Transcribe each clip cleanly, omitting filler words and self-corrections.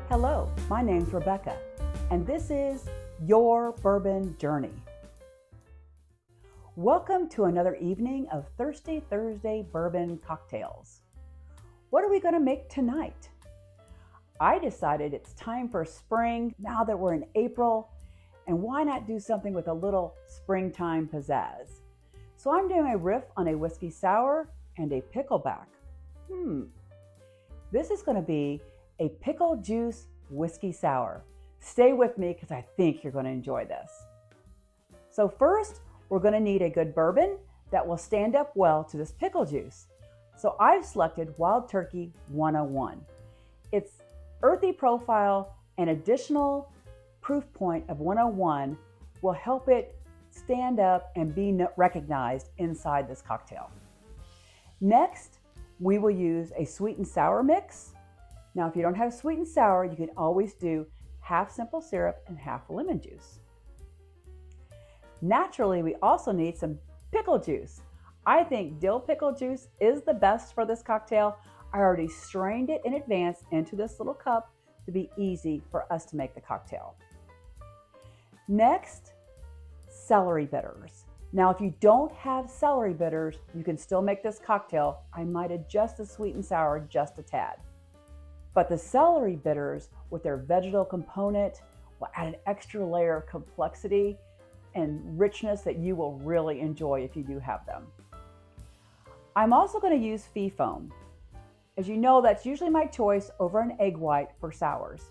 Hello, my name's Rebecca, and this is Your Bourbon Journey. Welcome to another evening of Thirsty Thursday Bourbon Cocktails. What are we going to make tonight? I decided it's time for spring now that we're in April, and why not do something with a little springtime pizzazz? So I'm doing a riff on a whiskey sour and a pickleback. This is going to be a Pickle Juice Whiskey Sour. Stay with me because I think you're going to enjoy this. So first, we're going to need a good bourbon that will stand up well to this pickle juice. So I've selected Wild Turkey 101. Its earthy profile and additional proof point of 101 will help it stand up and be recognized inside this cocktail. Next, we will use a sweet and sour mix. Now, if you don't have sweet and sour, you can always do half simple syrup and half lemon juice. Naturally, we also need some pickle juice. I think dill pickle juice is the best for this cocktail. I already strained it in advance into this little cup to be easy for us to make the cocktail. Next, celery bitters. Now, if you don't have celery bitters, you can still make this cocktail. I might adjust the sweet and sour just a tad. But the celery bitters with their vegetal component will add an extra layer of complexity and richness that you will really enjoy if you do have them. I'm also going to use fee foam. As you know, that's usually my choice over an egg white for sours.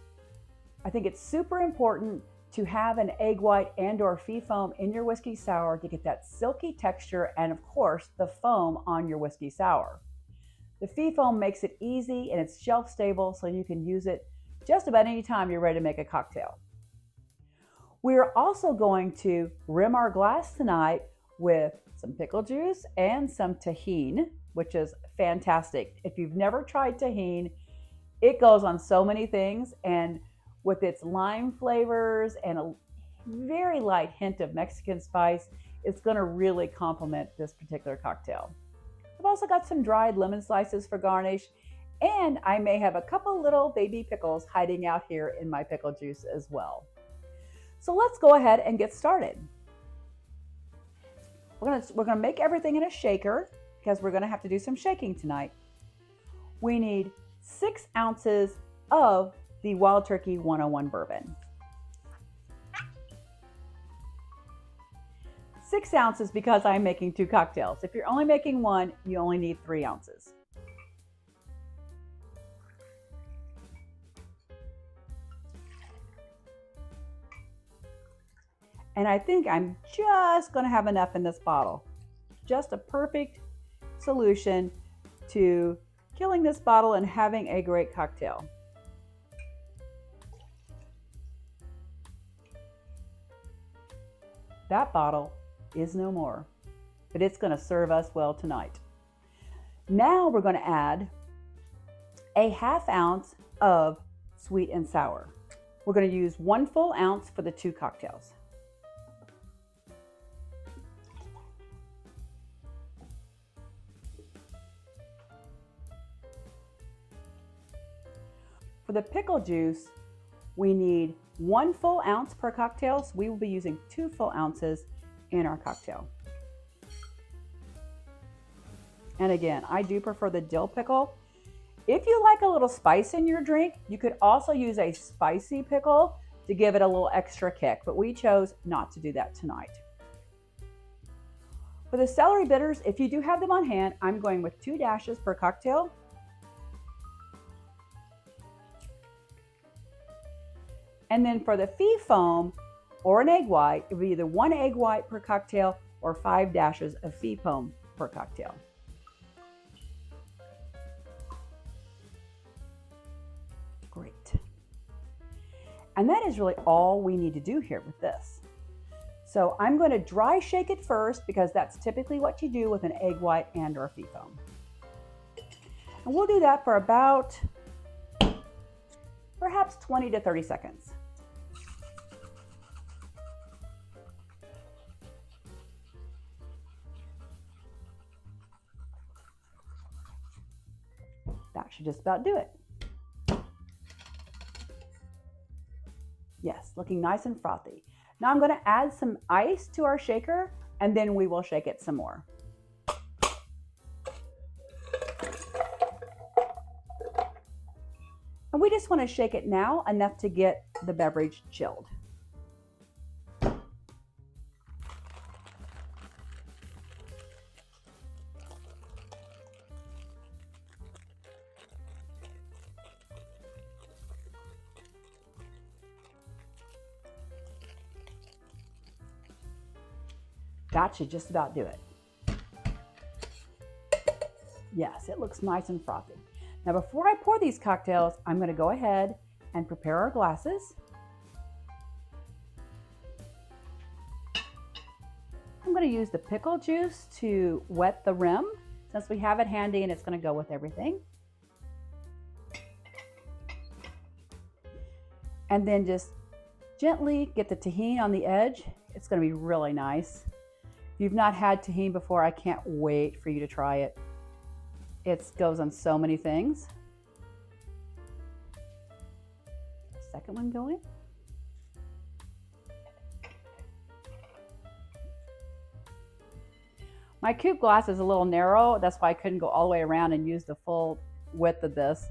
I think it's super important to have an egg white and or fee foam in your whiskey sour to get that silky texture and of course the foam on your whiskey sour. The fee foam makes it easy and it's shelf stable so you can use it just about any time you're ready to make a cocktail. We are also going to rim our glass tonight with some pickle juice and some Tajin, which is fantastic. If you've never tried Tajin, it goes on so many things, and with its lime flavors and a very light hint of Mexican spice, it's going to really complement this particular cocktail. I've also got some dried lemon slices for garnish, and I may have a couple little baby pickles hiding out here in my pickle juice as well. So let's go ahead and get started. We're gonna make everything in a shaker because we're gonna have to do some shaking tonight. We need 6 ounces of the Wild Turkey 101 bourbon. 6 ounces because I'm making 2 cocktails. If you're only making 1, you only need 3 ounces. And I think I'm just going to have enough in this bottle. Just a perfect solution to killing this bottle and having a great cocktail. That bottle is no more, but it's going to serve us well tonight. Now we're going to add a half ounce of sweet and sour. We're going to use 1 full ounce for the 2 cocktails. For the pickle juice, we need 1 full ounce per cocktail, so we will be using 2 full ounces in our cocktail. And again, I do prefer the dill pickle. If you like a little spice in your drink, you could also use a spicy pickle to give it a little extra kick, but we chose not to do that tonight. For the celery bitters, if you do have them on hand, I'm going with 2 dashes per cocktail. And then for the fee foam or an egg white, it would be either 1 egg white per cocktail or 5 dashes of fee foam per cocktail. Great. And that is really all we need to do here with this. So I'm going to dry shake it first because that's typically what you do with an egg white and or fee foam. And we'll do that for about perhaps 20 to 30 seconds. That should just about do it. Yes, looking nice and frothy. Now I'm going to add some ice to our shaker, and then we will shake it some more. And we just want to shake it now enough to get the beverage chilled. That should just about do it. Yes, it looks nice and frothy. Now before I pour these cocktails, I'm going to go ahead and prepare our glasses. I'm going to use the pickle juice to wet the rim since we have it handy and it's going to go with everything. And then just gently get the Tajin on the edge. It's going to be really nice. If you've not had Tajin before, I can't wait for you to try it. It goes on so many things. Second one going. My Coupe glass is a little narrow. That's why I couldn't go all the way around and use the full width of this.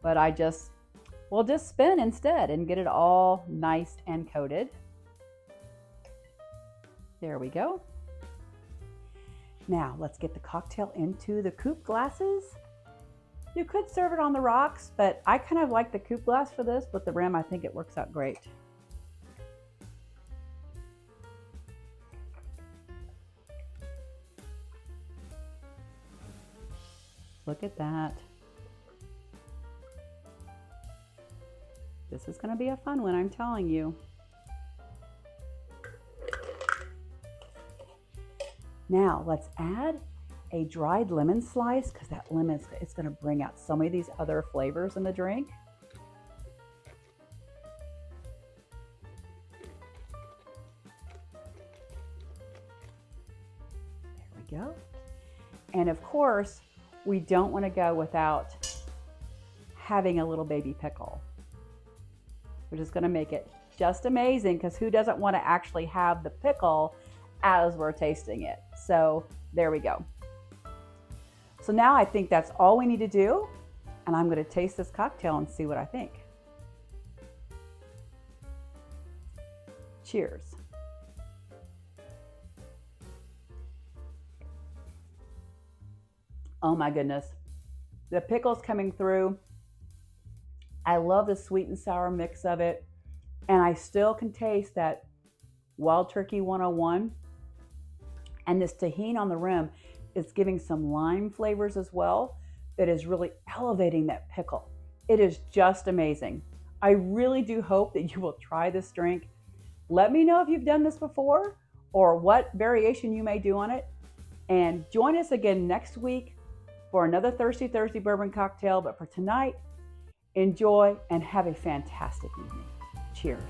But we'll just spin instead and get it all nice and coated. There we go. Now let's get the cocktail into the Coupe glasses. You could serve it on the rocks, but I kind of like the Coupe glass for this. With the rim, I think it works out great. Look at that. This is going to be a fun one, I'm telling you. Now let's add a dried lemon slice because that lemon is going to bring out so many of these other flavors in the drink. There we go. And of course, we don't want to go without having a little baby pickle, which is going to make it just amazing because who doesn't want to actually have the pickle as we're tasting it? So there we go. So now I think that's all we need to do, and I'm going to taste this cocktail and see what I think. Cheers. Oh my goodness. The pickle's coming through. I love the sweet and sour mix of it, and I still can taste that Wild Turkey 101. And this Tajin on the rim is giving some lime flavors as well that is really elevating that pickle. It is just amazing. I really do hope that you will try this drink. Let me know if you've done this before or what variation you may do on it. And join us again next week for another Thirsty Thursday Bourbon Cocktail. But for tonight, enjoy and have a fantastic evening. Cheers.